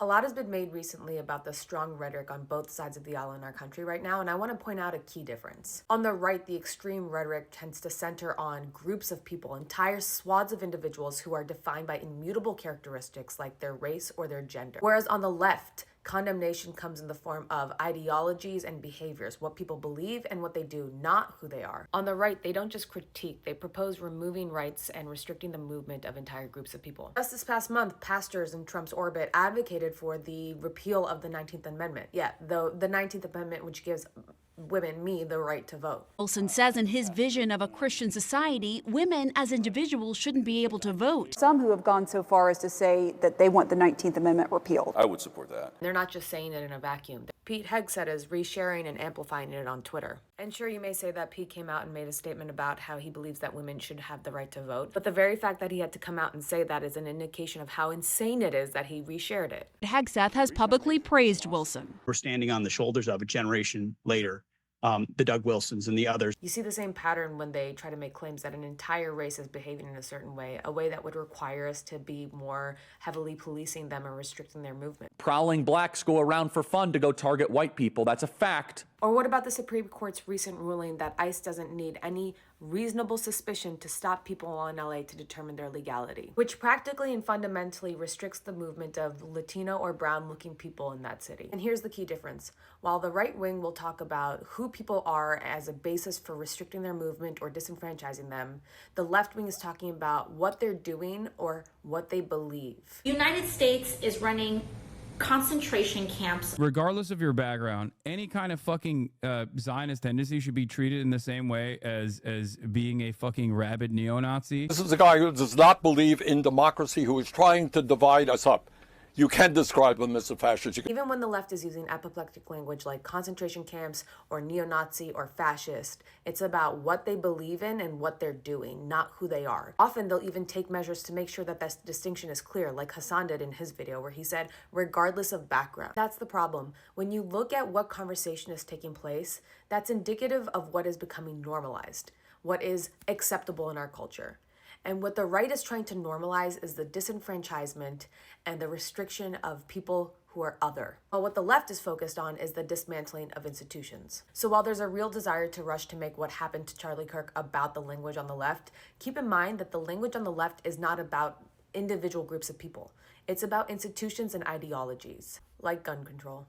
A lot has been made recently about the strong rhetoric on both sides of the aisle in our country right now, and I want to point out a key difference. On the right, the extreme rhetoric tends to center on groups of people, entire swaths of individuals who are defined by immutable characteristics like their race or their gender. Whereas on the left, condemnation comes in the form of ideologies and behaviors, what people believe and what they do, not who they are. On the right, they don't just critique, they propose removing rights and restricting the movement of entire groups of people. Just this past month, pastors in Trump's orbit advocated for the repeal of the 19th Amendment. Yeah, the 19th Amendment, which gives women, me, the right to vote. Wilson says in his vision of a Christian society, women as individuals shouldn't be able to vote. Some who have gone so far as to say that they want the 19th Amendment repealed. I would support that. They're not just saying it in a vacuum. Pete Hegseth is resharing and amplifying it on Twitter. And sure, you may say that Pete came out and made a statement about how he believes that women should have the right to vote, but the very fact that he had to come out and say that is an indication of how insane it is that he reshared it. Hegseth has publicly praised Wilson. We're standing on the shoulders of a generation later. The Doug Wilsons and the others. You see the same pattern when they try to make claims that an entire race is behaving in a certain way, a way that would require us to be more heavily policing them and restricting their movement. Prowling blacks go around for fun to go target white people. That's a fact. Or what about the Supreme Court's recent ruling that ICE doesn't need any reasonable suspicion to stop people in LA to determine their legality, which practically and fundamentally restricts the movement of Latino or brown-looking people in that city. And here's the key difference. While the right wing will talk about who people are as a basis for restricting their movement or disenfranchising them, the left wing is talking about what they're doing or what they believe. The United States is running concentration camps. Regardless of your background, any kind of fucking Zionist tendency should be treated in the same way as being a fucking rabid neo-Nazi. This is a guy who does not believe in democracy, who is trying to divide us up. You can describe him as a fascist. Even when the left is using apoplectic language like concentration camps or neo-Nazi or fascist, it's about what they believe in and what they're doing, not who they are. Often they'll even take measures to make sure that that distinction is clear, like Hassan did in his video where he said, regardless of background. That's the problem. When you look at what conversation is taking place, that's indicative of what is becoming normalized, what is acceptable in our culture. And what the right is trying to normalize is the disenfranchisement and the restriction of people who are other. While what the left is focused on is the dismantling of institutions. So while there's a real desire to rush to make what happened to Charlie Kirk about the language on the left, keep in mind that the language on the left is not about individual groups of people. It's about institutions and ideologies, like gun control.